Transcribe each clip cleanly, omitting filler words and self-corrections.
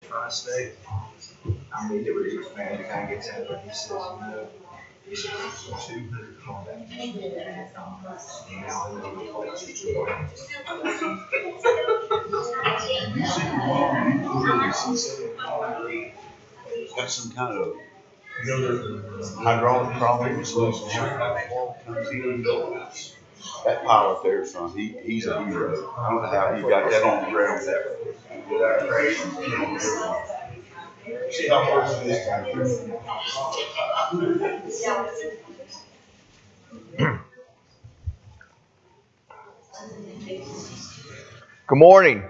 tri-state. I mean, it was bad. The guy gets out there, he says, he says, 200 combat missions. And now I'm going to replace the 200. You said got some kind of hydraulic problem, so oil comes in and goes. That pilot there, son, he's a hero. I don't know how he got that on the ground that way. See how close it is to Good morning.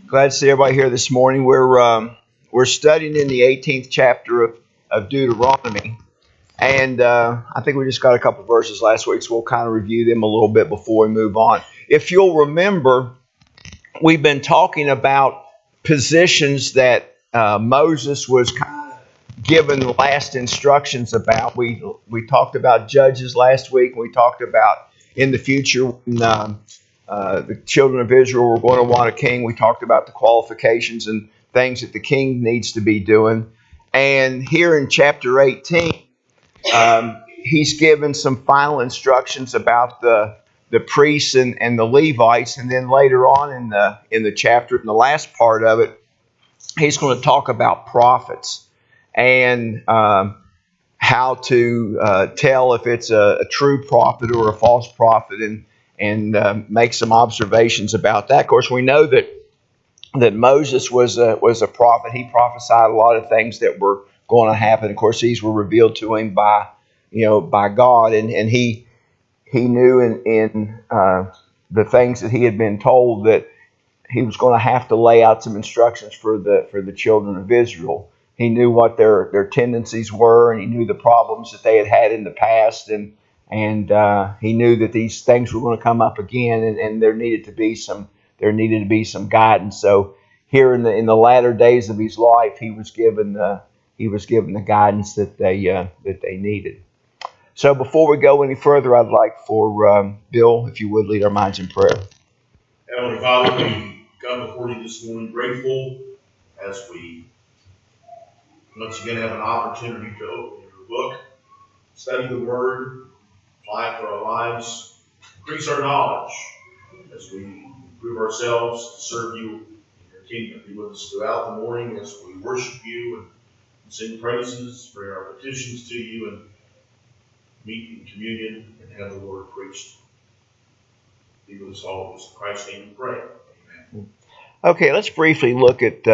Glad to see everybody here this morning. We're studying in the 18th chapter of Deuteronomy, and I think we just got a couple of verses last week, so we'll kind of review them a little bit before we move on. If you'll remember, we've been talking about positions that Moses was kind of given the last instructions about. We talked about judges last week. We talked about in the future when the children of Israel were going to want a king. We talked about the qualifications and things that the king needs to be doing. And here in chapter 18, he's given some final instructions about the priests and the Levites. And then later on in the chapter, in the last part of it, he's going to talk about prophets and how to tell if it's a true prophet or a false prophet, and make some observations about that. Of course, we know that Moses was a prophet. He prophesied a lot of things that were going to happen. Of course, these were revealed to him by God, and he knew in the things that he had been told that he was going to have to lay out some instructions for the children of Israel. He knew what their tendencies were, and he knew the problems that they had in the past, and he knew that these things were going to come up again, and there needed to be some guidance. So here in the latter days of his life, he was given the guidance that they needed. So before we go any further, I'd like for Bill, if you would, lead our minds in prayer. Heavenly Father, we come before you this morning grateful as we once again have an opportunity to open your book, study the Word, apply it to our lives, increase our knowledge as we improve ourselves to serve you in your kingdom. Be with us throughout the morning as we worship you and sing praises, bring our petitions to you, and meet in communion and have the Word preached. Be with us all. In Christ's name we pray. Amen. Okay, let's briefly look at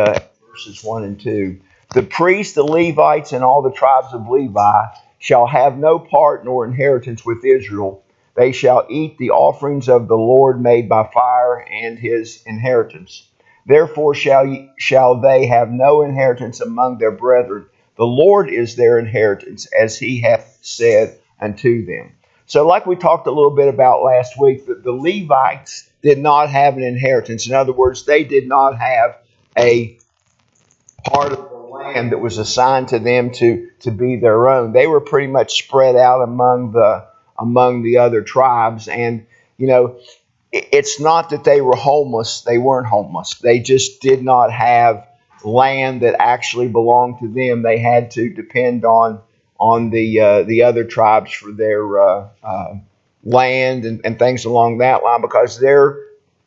verses 1 and 2. The priests, the Levites, and all the tribes of Levi shall have no part nor inheritance with Israel. They shall eat the offerings of the Lord made by fire and his inheritance. Therefore shall they have no inheritance among their brethren. The Lord is their inheritance, as he hath said unto them. So like we talked a little bit about last week, the Levites did not have an inheritance. In other words, they did not have a part of the land that was assigned to them to be their own. They were pretty much spread out among the other tribes. And, it's not that they were homeless. They weren't homeless. They just did not have land that actually belonged to them. They had to depend on the other tribes for their land and things along that line, because their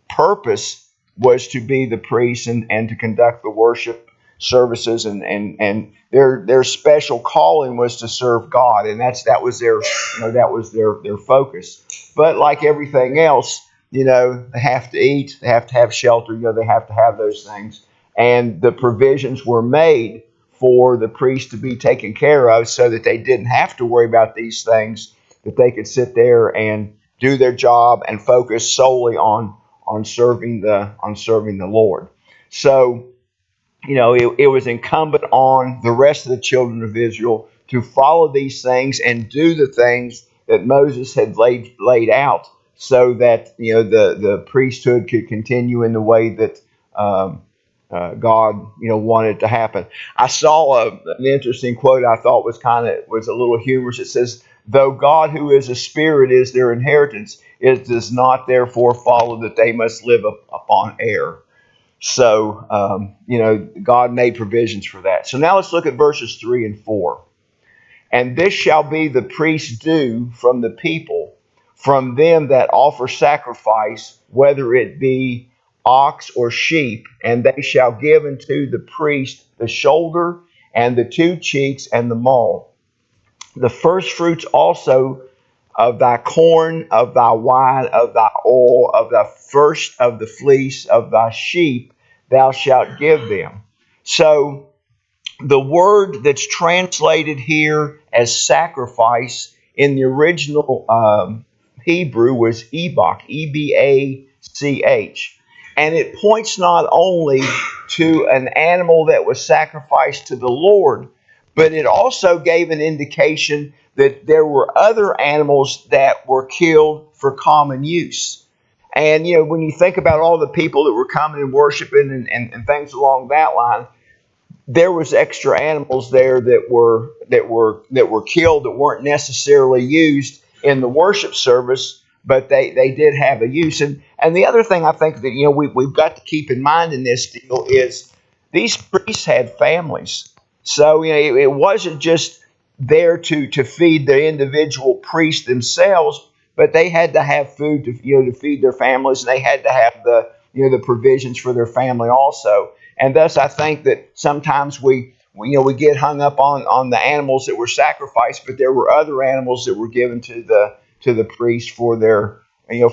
purpose was to be the priests and to conduct the worship services, and their special calling was to serve God, and that was their focus. But like everything else, they have to eat, they have to have shelter, they have to have those things, and the provisions were made for the priests to be taken care of so that they didn't have to worry about these things, that they could sit there and do their job and focus solely on serving the Lord. So, it was incumbent on the rest of the children of Israel to follow these things and do the things that Moses had laid out, so that the priesthood could continue in the way that God wanted to happen. I saw an interesting quote I thought was a little humorous. It says, "Though God, who is a spirit, is their inheritance, it does not therefore follow that they must live upon air." So, God made provisions for that. So now let's look at verses 3 and 4. And this shall be the priest's due from the people, from them that offer sacrifice, whether it be ox or sheep, and they shall give unto the priest the shoulder, and the two cheeks, and the maw. The first fruits also of thy corn, of thy wine, of thy oil, of the first of the fleece of thy sheep, thou shalt give them. So the word that's translated here as sacrifice in the original Hebrew was ebach, Ebach. And it points not only to an animal that was sacrificed to the Lord, but it also gave an indication that there were other animals that were killed for common use. And, when you think about all the people that were coming and worshiping and things along that line, there was extra animals there that were killed that weren't necessarily used in the worship service, but they did have a use. And the other thing I think that we've got to keep in mind in this deal is these priests had families. So it wasn't just there to feed the individual priests themselves, but they had to have food to feed their families, and they had to have the provisions for their family also. And thus, I think that sometimes we get hung up on the animals that were sacrificed, but there were other animals that were given to the priest for their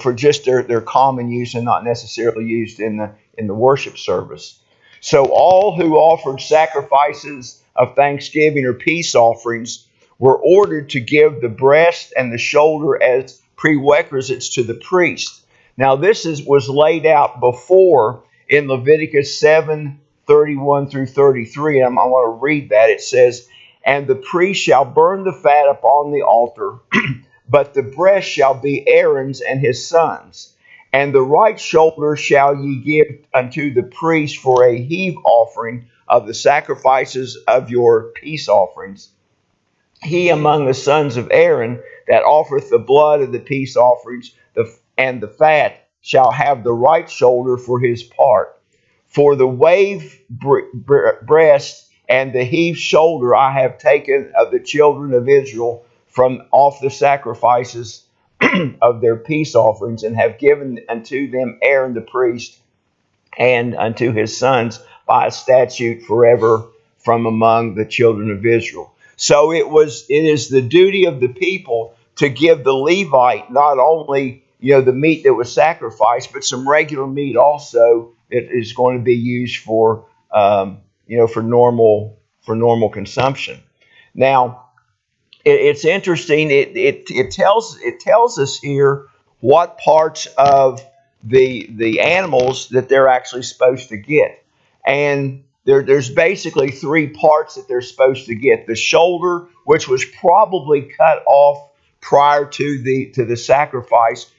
for just their common use and not necessarily used in the worship service. So all who offered sacrifices of thanksgiving or peace offerings were ordered to give the breast and the shoulder as prerequisites to the priest. Now this was laid out before in Leviticus 7:31 through 33. And I want to read that. It says, "And the priest shall burn the fat upon the altar, but the breast shall be Aaron's and his sons. And the right shoulder shall ye give unto the priest for a heave offering of the sacrifices of your peace offerings. He among the sons of Aaron that offereth the blood of the peace offerings and the fat shall have the right shoulder for his part. For the wave breast and the heave shoulder I have taken of the children of Israel from off the sacrifices of their peace offerings, and have given unto them Aaron the priest and unto his sons by a statute forever from among the children of Israel." So it is the duty of the people to give the Levite not only the meat that was sacrificed, but some regular meat also that is going to be used for for normal consumption. Now, it's interesting. It tells us here what parts of the animals that they're actually supposed to get, and there's basically three parts that they're supposed to get: the shoulder, which was probably cut off prior to the sacrifice,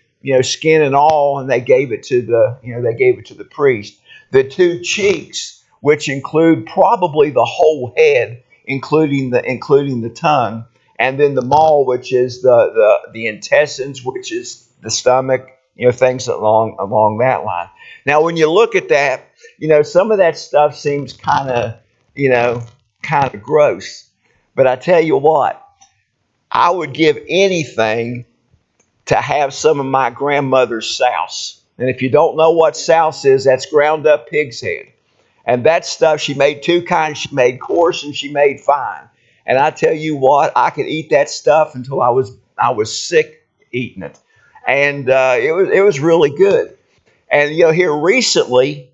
skin and all, and they gave it to the priest. The two cheeks, which include probably the whole head, including the tongue. And then the maw, which is the intestines, which is the stomach, things along that line. Now, when you look at that, some of that stuff seems kind of gross. But I tell you what, I would give anything to have some of my grandmother's souse. And if you don't know what souse is, that's ground up pig's head. And that stuff, she made two kinds. She made coarse and she made fine. And I tell you what, I could eat that stuff until I was sick eating it, and it was really good. And here recently,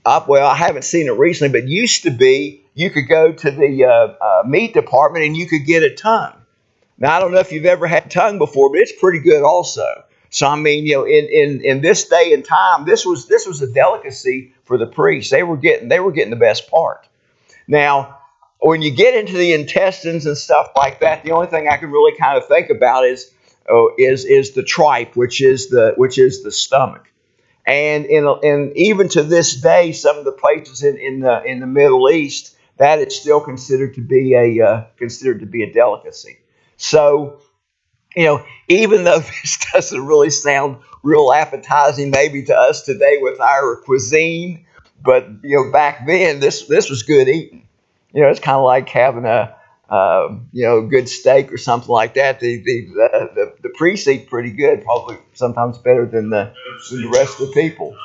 I haven't seen it recently, but used to be you could go to the meat department and you could get a tongue. Now I don't know if you've ever had tongue before, but it's pretty good also. So I mean, in this day and time, this was a delicacy for the priests. They were getting the best part. Now, when you get into the intestines and stuff like that, the only thing I can really kind of think about is the tripe, which is the stomach. And even to this day, some of the places in the Middle East, that is still considered to be a delicacy. So, even though this doesn't really sound real appetizing maybe to us today with our cuisine, But back then this was good eating. It's kind of like having a good steak or something like that. The priests eat pretty good, probably sometimes better than the rest of the people.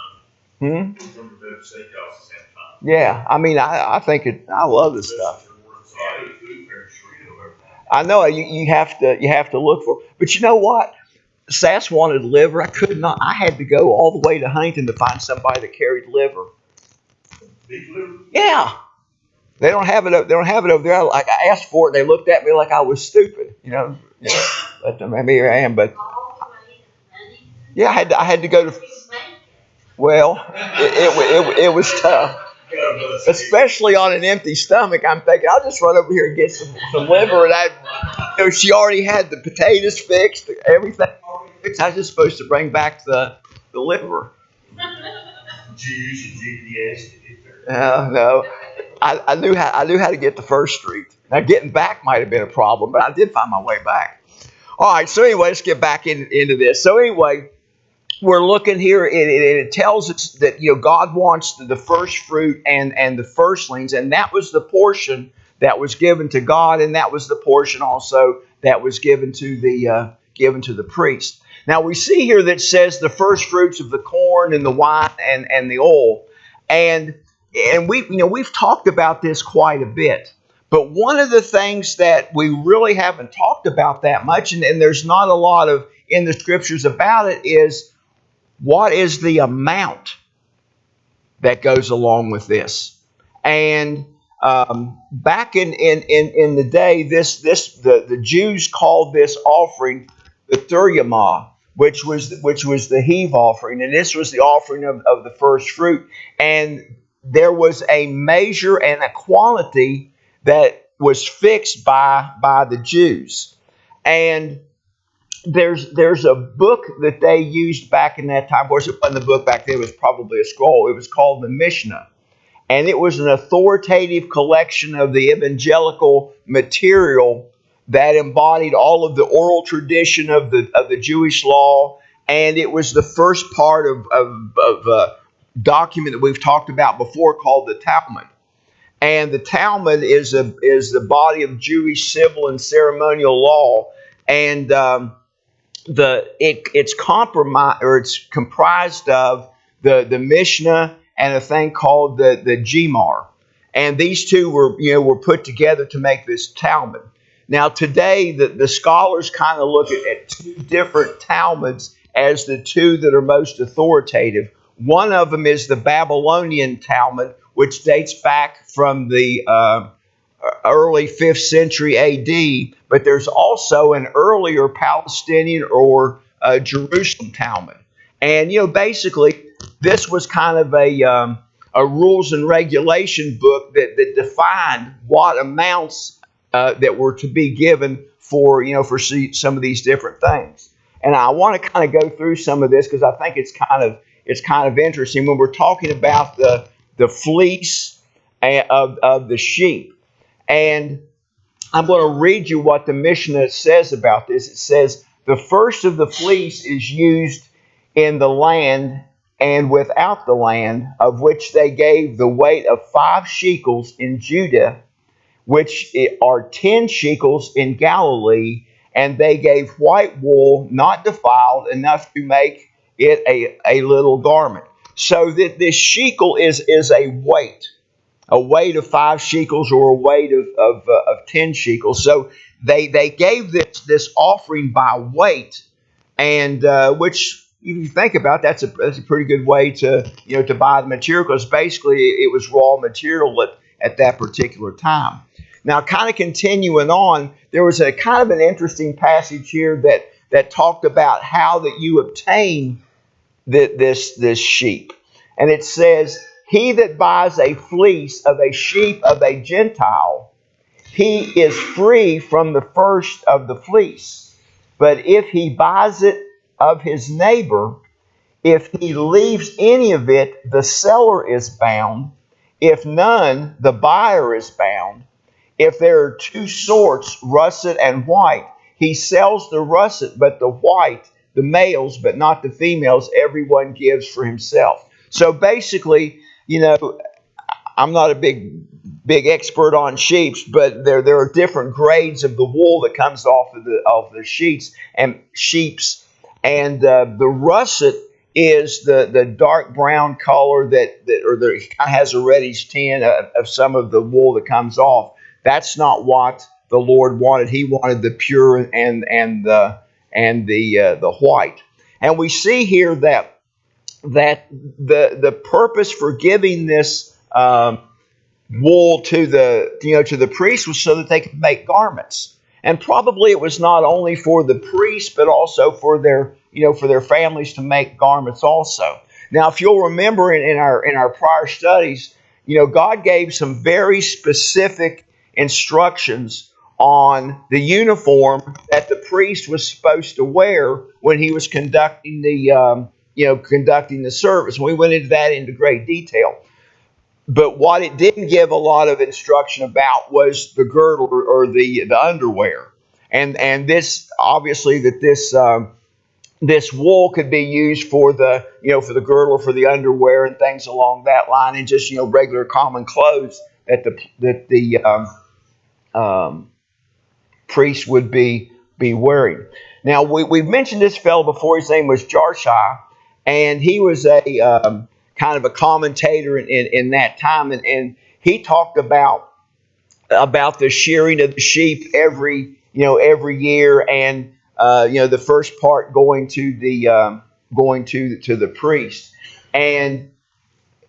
Yeah, I mean, I think I love this stuff. I know you have to look for, but you know what? Sass wanted liver. I could not. I had to go all the way to Huntington to find somebody that carried liver. Beef liver? Yeah, they don't have it. They don't have it over there. Like I asked for it, they looked at me like I was stupid. But maybe here I am. But yeah, I had to go to. Well, it was tough. Especially on an empty stomach, I'm thinking I'll just run over here and get some liver, and she already had the potatoes fixed, everything already fixed. I was just supposed to bring back the liver. Did you use your GPS to get there? No, I knew how to get to First Street. Now getting back might have been a problem, but I did find my way back. All right, so anyway, let's get back into this. So anyway, we're looking here, it tells us that God wants the first fruit and the firstlings, and that was the portion that was given to God, and that was the portion also that was given to the priest. Now we see here that says the first fruits of the corn and the wine and the oil, and we've talked about this quite a bit. But one of the things that we really haven't talked about that much, and there's not a lot of in the scriptures about it, is what is the amount that goes along with this? And back in the day, the Jews called this offering the thuryamah, which was the heave offering, and this was the offering of the first fruit. And there was a measure and a quantity that was fixed by the Jews. And there's a book that they used back in that time. Of course, it wasn't a book back then. It was probably a scroll. It was called the Mishnah. And it was an authoritative collection of the evangelical material that embodied all of the oral tradition of the Jewish law. And it was the first part of a document that we've talked about before called the Talmud. And the Talmud is the body of Jewish civil and ceremonial law. And it's comprised of the Mishnah and a thing called the Gemar, and these two were put together to make this Talmud. Now today the scholars kind of look at two different Talmuds as the two that are most authoritative. One of them is the Babylonian Talmud, which dates back from the early 5th century A.D., but there's also an earlier Palestinian or Jerusalem Talmud. And, basically, this was kind of a rules and regulation book that defined what amounts that were to be given for some of these different things. And I want to kind of go through some of this because I think it's kind of interesting when we're talking about the fleece of the sheep. And I'm going to read you what the Mishnah says about this. It says, the first of the fleece is used in the land and without the land, of which they gave the weight of 5 shekels in Judah, which are 10 shekels in Galilee, and they gave white wool not defiled enough to make it a little garment. So that this shekel is a weight of 5 shekels or a weight of 10 shekels. So they gave this offering by weight, and which if you think about it, that's a pretty good way to buy the material, because basically it was raw material at that particular time. Now, kind of continuing on, there was a kind of an interesting passage here that talked about how that you obtain this sheep, and it says, he that buys a fleece of a sheep of a Gentile, he is free from the first of the fleece. But if he buys it of his neighbor, if he leaves any of it, the seller is bound. If none, the buyer is bound. If there are 2 sorts, russet and white, he sells the russet, but the white, the males, but not the females, everyone gives for himself. So basically, you know, I'm not a big expert on sheeps, but there are different grades of the wool that comes off of the sheeps, and the russet is the dark brown color that has a reddish tint of some of the wool that comes off. That's not what the Lord wanted. He wanted the pure and the white. And we see here that the purpose for giving this wool to the priest was so that they could make garments. And probably it was not only for the priests, but also for their families to make garments also. Now, if you'll remember in our prior studies, God gave some very specific instructions on the uniform that the priest was supposed to wear when he was conducting the service. We went into that into great detail. But what it didn't give a lot of instruction about was the girdle or the underwear, and this obviously that this wool could be used for the girdle or for the underwear and things along that line, and just regular common clothes that the priest would be wearing. Now we've mentioned this fellow before. His name was Jarshai, and he was a kind of a commentator in that time, and he talked about the shearing of the sheep every year, and the first part going to the priest. And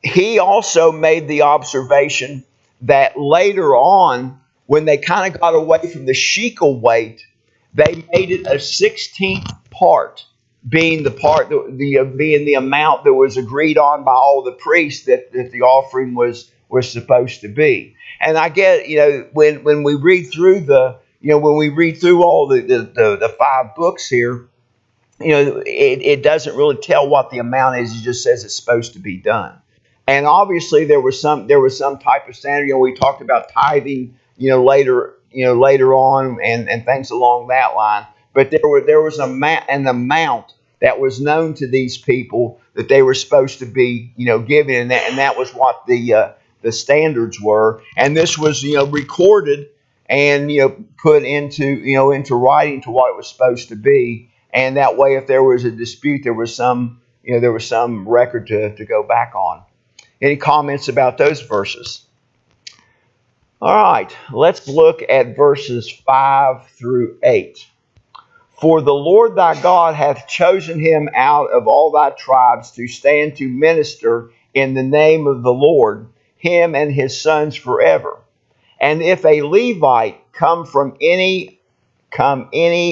he also made the observation that later on, when they kind of got away from the shekel weight, they made it a 16th part, being being the amount that was agreed on by all the priests that the offering was supposed to be. And I get, when we read through all the 5 books here, it doesn't really tell what the amount is. It just says it's supposed to be done. And obviously there was some type of standard. We talked about tithing, later on, and things along that line. But there was an amount that was known to these people that they were supposed to be, giving, and that was what the standards were. And this was, recorded and put into writing to what it was supposed to be. And that way, if there was a dispute, there was some record to go back on. Any comments about those verses? All right, let's look at verses 5 through 8. For the Lord thy God hath chosen him out of all thy tribes to stand to minister in the name of the Lord, him and his sons forever. And if a Levite come any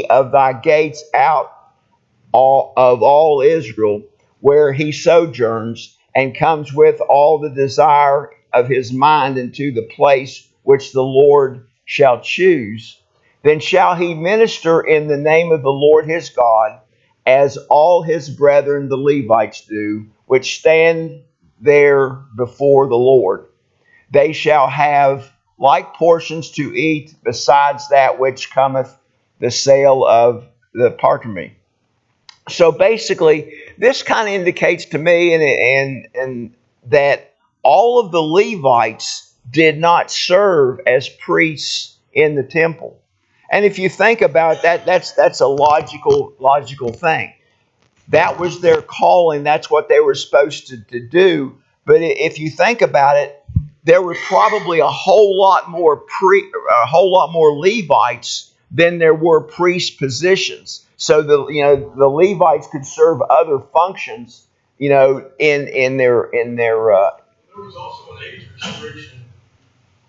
of thy gates out of all Israel, where he sojourns, and comes with all the desire of his mind into the place which the Lord shall choose, then shall he minister in the name of the Lord his God, as all his brethren the Levites do, which stand there before the Lord. They shall have like portions to eat, besides that which cometh the sale of the partridge. So basically, this kind of indicates to me and that all of the Levites did not serve as priests in the temple. And if you think about that, that's a logical thing. That was their calling. That's what they were supposed to do. But if you think about it, there were probably a whole lot more Levites than there were priest positions. So the Levites could serve other functions, in their. There was also an age restriction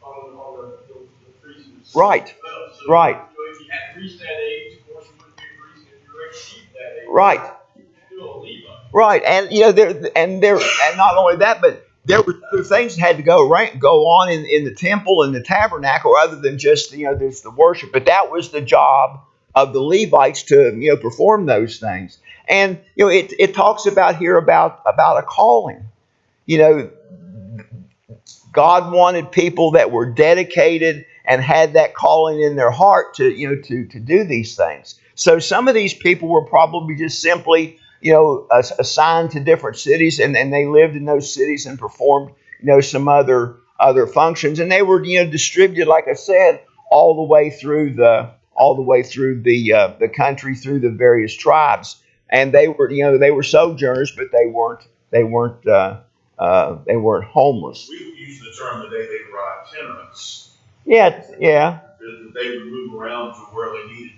on the priests. Right. Well. So, Right. If you hadn't reached that age, of course you wouldn't be a priest. If you exceeded that age, Right. you're still a Levite. Right, and not only that, but there were other things that had to go on in the temple and the tabernacle, other than just there's the worship. But that was the job of the Levites to perform those things. And it talks about here about a calling. God wanted people that were dedicated and had that calling in their heart to do these things. So some of these people were probably just simply assigned to different cities, and they lived in those cities and performed some other functions, and they were distributed, like I said, all the way through the country, through the various tribes, and they were sojourners, but they weren't homeless. We would use the term today, they were itinerants. Yeah, yeah. That they would move around to where they needed.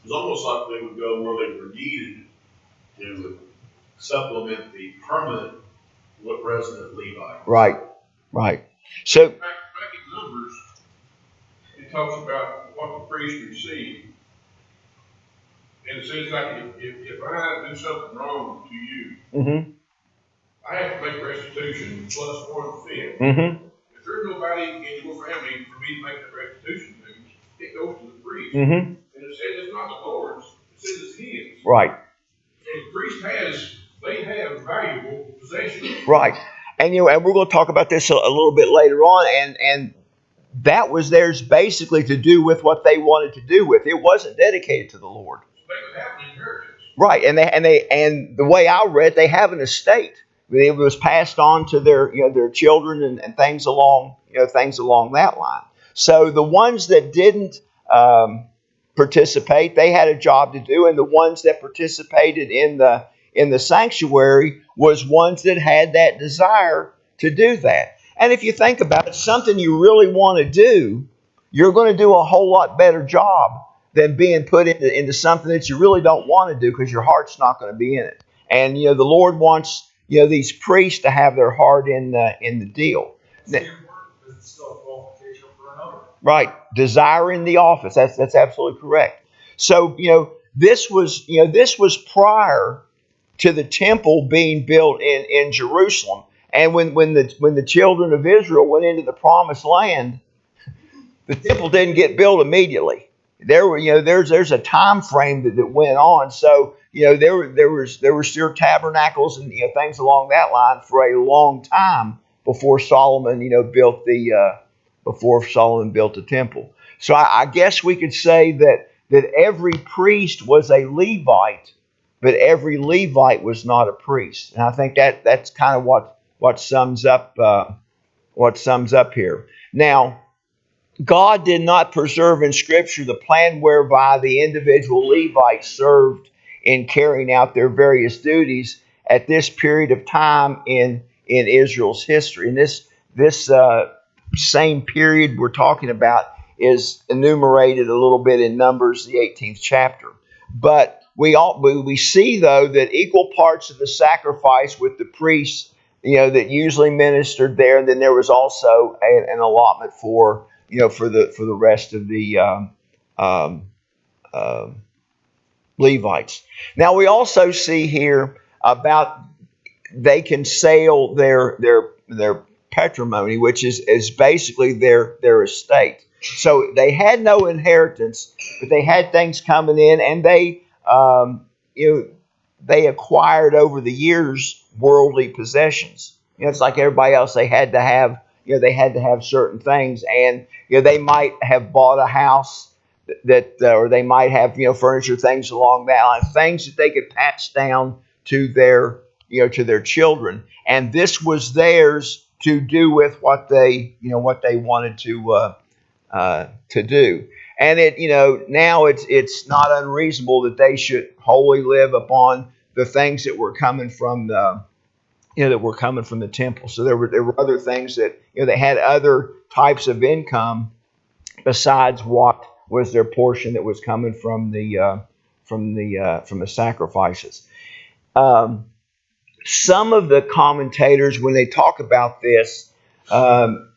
It was almost like they would go where they were needed to supplement the permanent resident Levites. Right, right. So back in Numbers, it talks about what the priest received. And it says, like, if I do something wrong to you, mm-hmm, I have to make restitution plus 1/5. mm-hmm, If there's nobody in your family for me to make the restitution to, it goes to the priest. mm-hmm. And it says it's not the Lord's, it says it's his. Right. And the priest they have valuable possessions. Right. And and we're going to talk about this a little bit later on, and that was theirs basically to do with what they wanted to do with. It wasn't dedicated to the Lord. They would have an inheritance. Right. And the way I read, they have an estate. It was passed on to their children and things along that line. So the ones that didn't participate, they had a job to do, and the ones that participated in the sanctuary was ones that had that desire to do that. And if you think about it, something you really want to do, you're going to do a whole lot better job than being put into something that you really don't want to do because your heart's not going to be in it. And the Lord wants these priests to have their heart in the deal. Right, desiring the office. That's absolutely correct. So this was prior to the temple being built in Jerusalem. And when the children of Israel went into the promised land, the temple didn't get built immediately. There's a time frame that went on. So there were still tabernacles and things along that line for a long time before Solomon built the temple. So I guess we could say that every priest was a Levite, but every Levite was not a priest. And I think that's kind of what sums up here. Now, God did not preserve in Scripture the plan whereby the individual Levites served in carrying out their various duties at this period of time in Israel's history. And this same period we're talking about is enumerated a little bit in Numbers, the 18th chapter. But we see, though, that equal parts of the sacrifice with the priests, that usually ministered there, and then there was also an allotment for the rest of the Levites. Now we also see here about they can sell their patrimony, which is basically their estate. So they had no inheritance, but they had things coming in, and they acquired over the years worldly possessions. It's like everybody else. They had to have certain things, and they might have bought a house or they might have furniture, things along that line, things that they could pass down to their children, and this was theirs to do with what they wanted to do. And now it's not unreasonable that they should wholly live upon the things that were coming from the temple. So there were other things that they had other types of income besides what was their portion that was coming from the sacrifices. Some of the commentators, when they talk about this,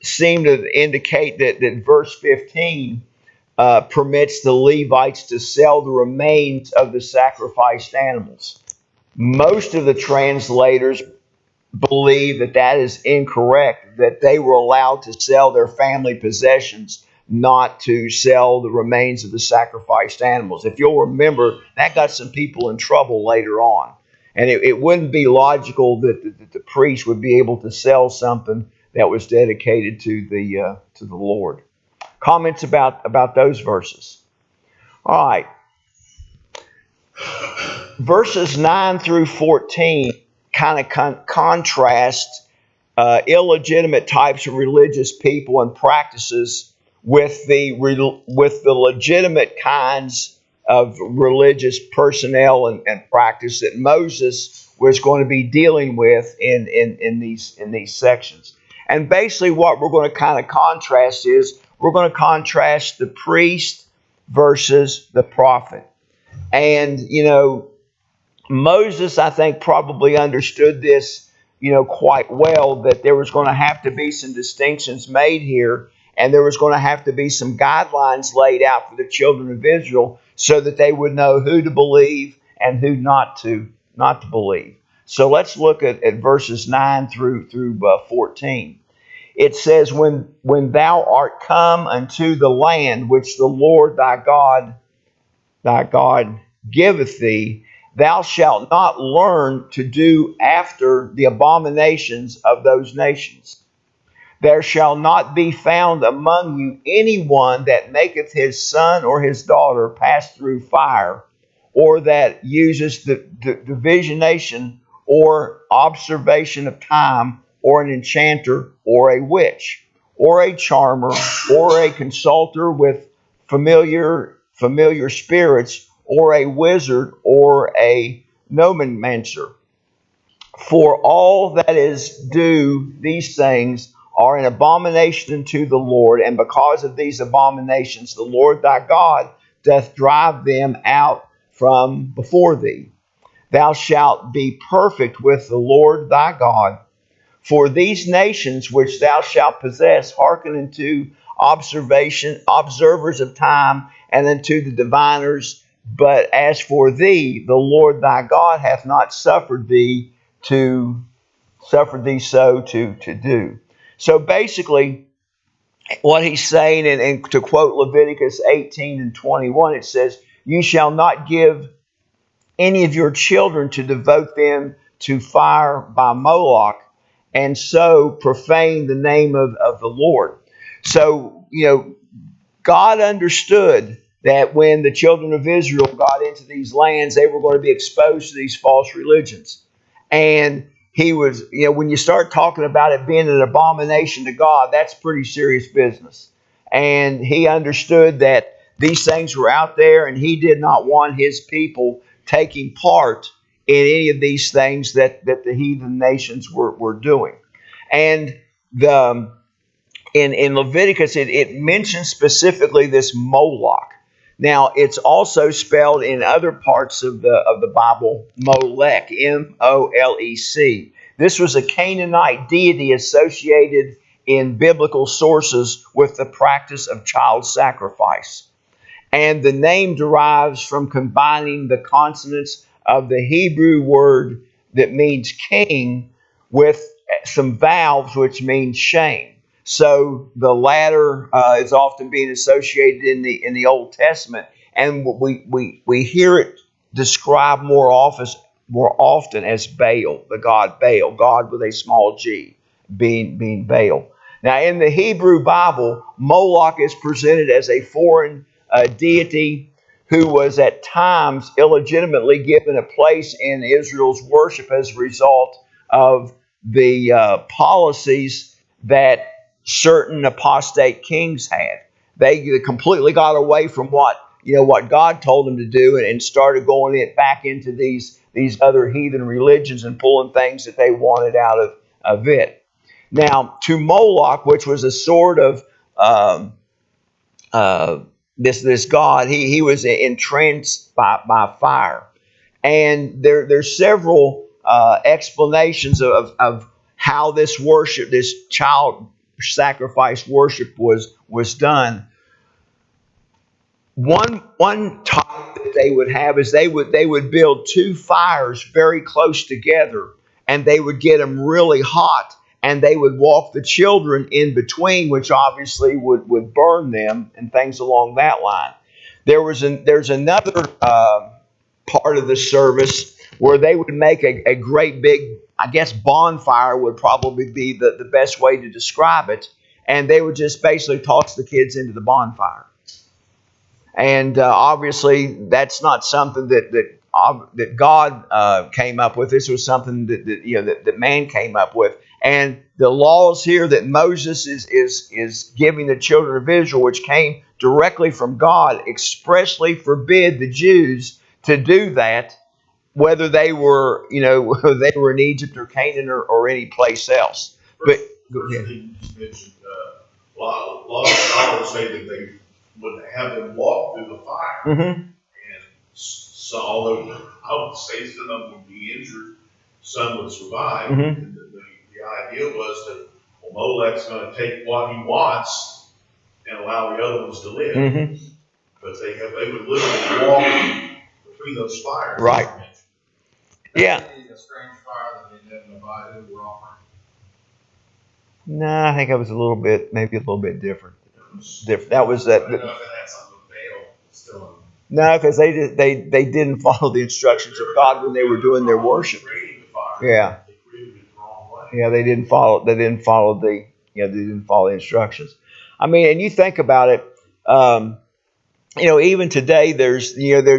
seem to indicate that verse 15 permits the Levites to sell the remains of the sacrificed animals. Most of the translators believe that is incorrect, that they were allowed to sell their family possessions, not to sell the remains of the sacrificed animals. If you'll remember, that got some people in trouble later on. And it wouldn't be logical that the priest would be able to sell something that was dedicated to the Lord. Comments about those verses? All right. Verses 9 through 14 kind of contrast illegitimate types of religious people and practices with the legitimate kinds of religious personnel and practice that Moses was going to be dealing with in these sections. And basically what we're going to kind of contrast is we're going to contrast the priest versus the prophet. And, Moses, I think, probably understood this, quite well, that there was going to have to be some distinctions made here, and there was going to have to be some guidelines laid out for the children of Israel so that they would know who to believe and who not to believe. So let's look at verses 9 through 14. It says, when thou art come unto the land which the Lord thy God giveth thee, thou shalt not learn to do after the abominations of those nations. There shall not be found among you anyone that maketh his son or his daughter pass through fire, or that uses the divination or observation of time, or an enchanter, or a witch, or a charmer, or a consulter with familiar spirits, or a wizard, or a nomancer. For all that is do these things are an abomination unto the Lord, and because of these abominations the Lord thy God doth drive them out from before thee. Thou shalt be perfect with the Lord thy God. For these nations which thou shalt possess hearken unto observers of time, and unto the diviners. But as for thee, the Lord thy God hath not suffered thee so to do. So basically, what he's saying, and to quote Leviticus 18 and 21, it says, you shall not give any of your children to devote them to fire by Moloch, and so profane the name of the Lord. So, God understood that when the children of Israel got into these lands, they were going to be exposed to these false religions. And he was, when you start talking about it being an abomination to God, that's pretty serious business. And he understood that these things were out there, and he did not want his people taking part in any of these things that the heathen nations were doing. And in Leviticus, it mentions specifically this Moloch. Now, it's also spelled in other parts of the Bible, Molech, Molec. This was a Canaanite deity associated in biblical sources with the practice of child sacrifice. And the name derives from combining the consonants of the Hebrew word that means king with some vowels which mean shame. So the latter is often being associated in the Old Testament, and we hear it described more often as Baal, the god Baal, God with a small g, being Baal. Now, in the Hebrew Bible, Moloch is presented as a foreign deity who was at times illegitimately given a place in Israel's worship as a result of the policies that certain apostate kings had. They completely got away from what God told them to do, and started going back into these other heathen religions and pulling things that they wanted out of it. Now, to Moloch, which was a sort of this god, he was entranced by fire, and there's several explanations of how this worship, this child sacrifice worship was done. One type that they would have is they would build two fires very close together, and they would get them really hot, and they would walk the children in between, which obviously would burn them and things along that line. There's another part of the service where they would make a great big, I guess bonfire would probably be the best way to describe it, and they would just basically toss the kids into the bonfire. And obviously that's not something that God came up with. This was something that man came up with. And the laws here that Moses is giving the children of Israel, which came directly from God, expressly forbid the Jews to do that, whether they were, whether they were in Egypt or Canaan or any place else. But go First ahead. thing you just mentioned, a lot of scholars say that they would have them walk through the fire. Mm-hmm. And so, although I would say some of them would be injured, some would survive. Mm-hmm. And the idea was that, well, Molech's going to take what he wants and allow the other ones to live. Mm-hmm. But they would literally walk between those fires. Right. Yeah. A strange fire that they didn't abide in were offering. No, I think it was maybe a little bit different. That was that. I don't know if it had something with Baal still in. No, because they didn't follow the instructions of God when they were doing their worship. Yeah. They created it the wrong way. Yeah, they didn't follow the instructions. I mean, and you think about it, even today there's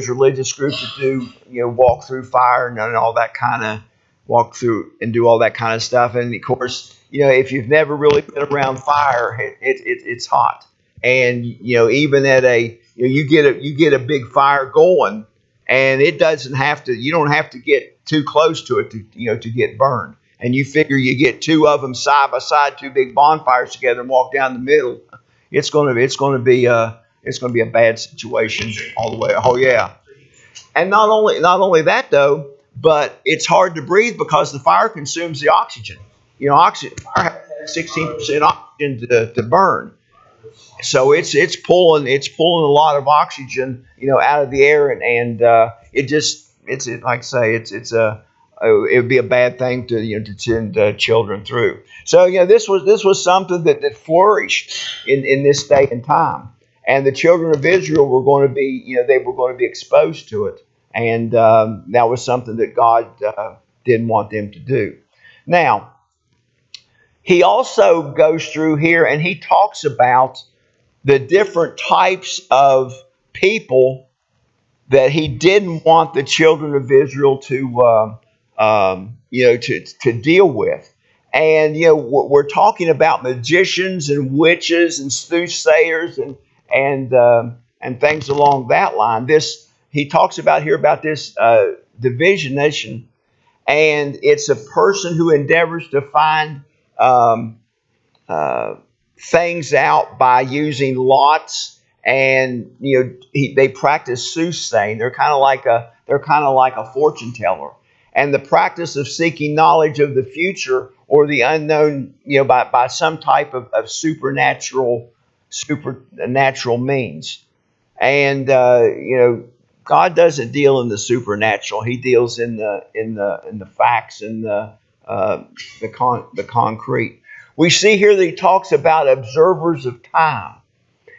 religious groups that do, walk through fire and all that kind of walk through and do all that kind of stuff. And of course, if you've never really been around fire, it's hot. And, even at you get a big fire going, and you don't have to get too close to it to get burned. And you figure you get two of them side by side, two big bonfires together, and walk down the middle. It's going to be a bad situation all the way. Oh yeah. And not only that though, but it's hard to breathe because the fire consumes the oxygen. Fire has 16% oxygen to burn. So it's pulling a lot of oxygen, out of the air, and it's like I say, it would be a bad thing to send children through. So this was something that flourished in this day and time, and the children of Israel were going to be they were going to be exposed to it, and that was something that God didn't want them to do. Now, he also goes through here and he talks about the different types of people that he didn't want the children of Israel to deal with. And we're talking about magicians and witches and soothsayers and things along that line. He talks about here about this divination, and it's a person who endeavors to find things out by using lots, and they practice soothsaying. They're kind of like a fortune teller, and the practice of seeking knowledge of the future or the unknown, by some type of supernatural means. And God doesn't deal in the supernatural; He deals in the facts and the concrete. We see here that he talks about observers of time.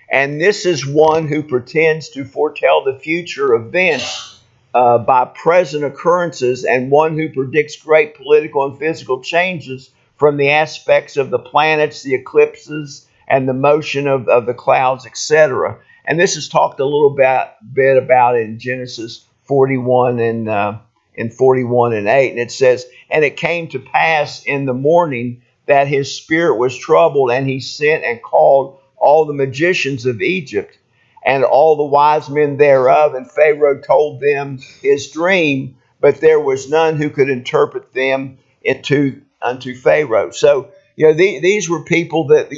And this is one who pretends to foretell the future events by present occurrences, and one who predicts great political and physical changes from the aspects of the planets, the eclipses, and the motion of the clouds, etc. And this is talked a little bit about in Genesis 41 and 41 and 8. And it says, "And it came to pass in the morning that his spirit was troubled, and he sent and called all the magicians of Egypt and all the wise men thereof, and Pharaoh told them his dream, but there was none who could interpret them unto Pharaoh." So these were people that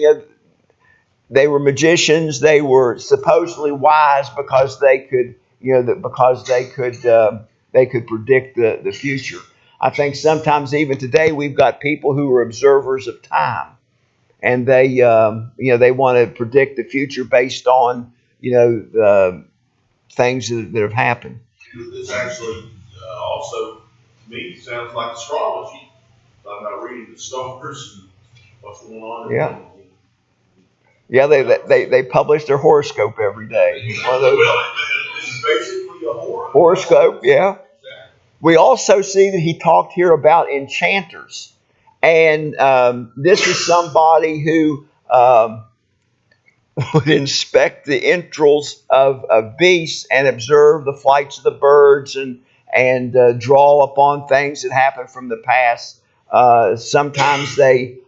they were magicians. They were supposedly wise because they could predict the future. I think sometimes even today we've got people who are observers of time, and they want to predict the future based on the things that have happened. This actually also, to me, sounds like astrology. Talking about reading the stars and what's going on. Yeah, they publish their horoscope every day. One of those. Well, it's basically a horoscope. Yeah. We also see that he talked here about enchanters. And this is somebody who would inspect the entrails of beasts and observe the flights of the birds and draw upon things that happened from the past Sometimes they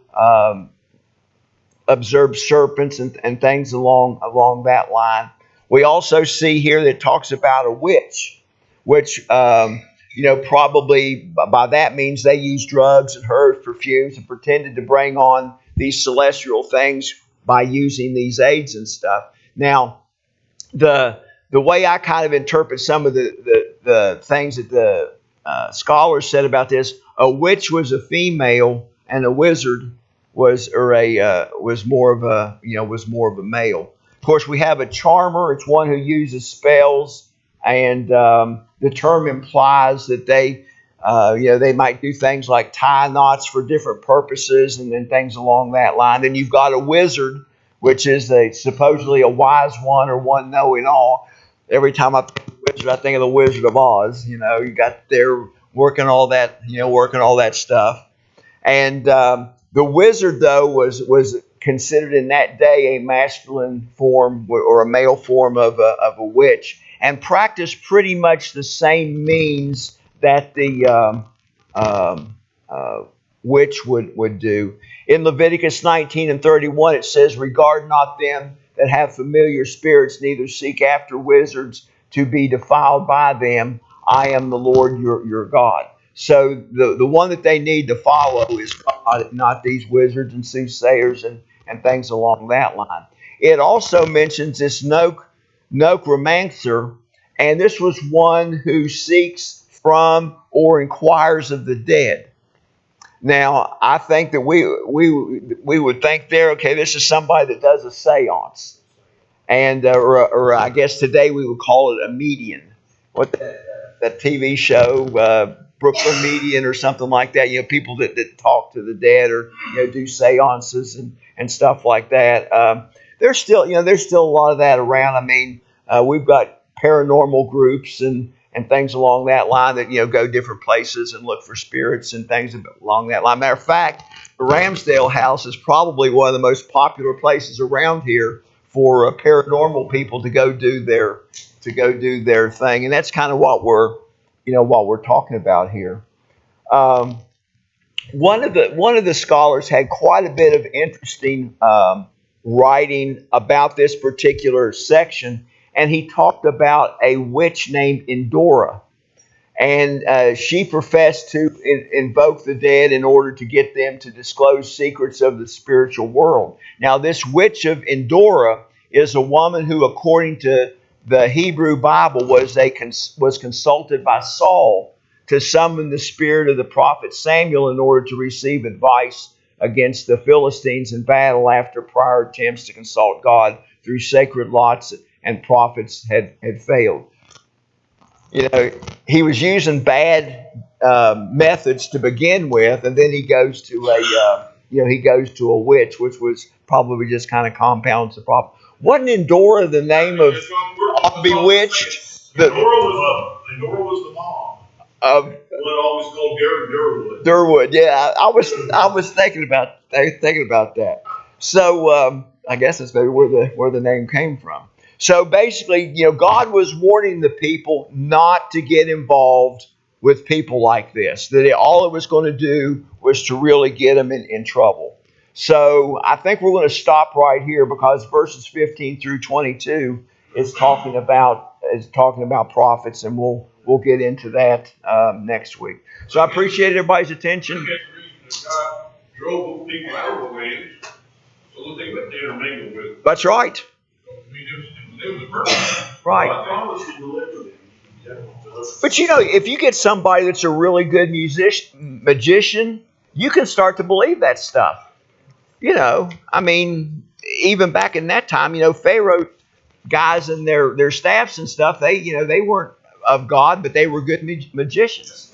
observe serpents and things along that line. We also see here that it talks about a witch, which probably by that means they used drugs and herbs, perfumes, and pretended to bring on these celestial things by using these aids and stuff. Now, the way I kind of interpret some of the things that the scholars said about this, a witch was a female and a wizard was more of a male. Of course, we have a charmer. It's one who uses spells, and the term implies that they might do things like tie knots for different purposes and then things along that line. Then you've got a wizard, which is supposedly a wise one or one knowing all. Every time I think of wizard, I think of the Wizard of Oz. You got there working all that stuff. And the wizard, though, was considered in that day a masculine form or a male form of a witch, and practiced pretty much the same means that the witch would do. In Leviticus 19:31, it says, "Regard not them that have familiar spirits, neither seek after wizards to be defiled by them. I am the Lord your God." So the one that they need to follow is God, not these wizards and soothsayers and things along that line. It also mentions this necromancer, and this was one who seeks from or inquires of the dead. Now, I think that we would think there, okay, this is somebody that does a seance, and or I guess today we would call it a medium. What that TV show, Brooklyn Median or something like that. People that talk to the dead or do seances and stuff like that. There's still a lot of that around. I mean, we've got paranormal groups and things along that line that go different places and look for spirits and things along that line. Matter of fact, the Ramsdale House is probably one of the most popular places around here for paranormal people to go do their thing, and that's kind of what we're talking about here. One of the scholars had quite a bit of interesting writing about this particular section, and he talked about a witch named Endora. And she professed to invoke the dead in order to get them to disclose secrets of the spiritual world. Now, this witch of Endora is a woman who, according to the Hebrew Bible, was consulted by Saul to summon the spirit of the prophet Samuel in order to receive advice against the Philistines in battle after prior attempts to consult God through sacred lots and prophets had failed. He was using bad methods to begin with, and then he goes to a witch, which was probably just kind of compounds the problem. Wasn't Endora the name of Bewitched? Endora was the mom. What always called Durwood. Durwood, yeah. I was thinking about that. So I guess that's maybe where the name came from. So basically, God was warning the people not to get involved with people like this. That all it was going to do was to really get them in trouble. So I think we're going to stop right here because verses 15 through 22 is talking about prophets, and we'll get into that next week. So I appreciate everybody's attention. God drove those people out of the land so that they wouldn't intermingle with. That's right. It was a purpose. Right. God promised to deliver them. But if you get somebody that's a really good magician, you can start to believe that stuff. I mean, even back in that time, Pharaoh guys and their staffs and stuff, they weren't of God, but they were good magicians.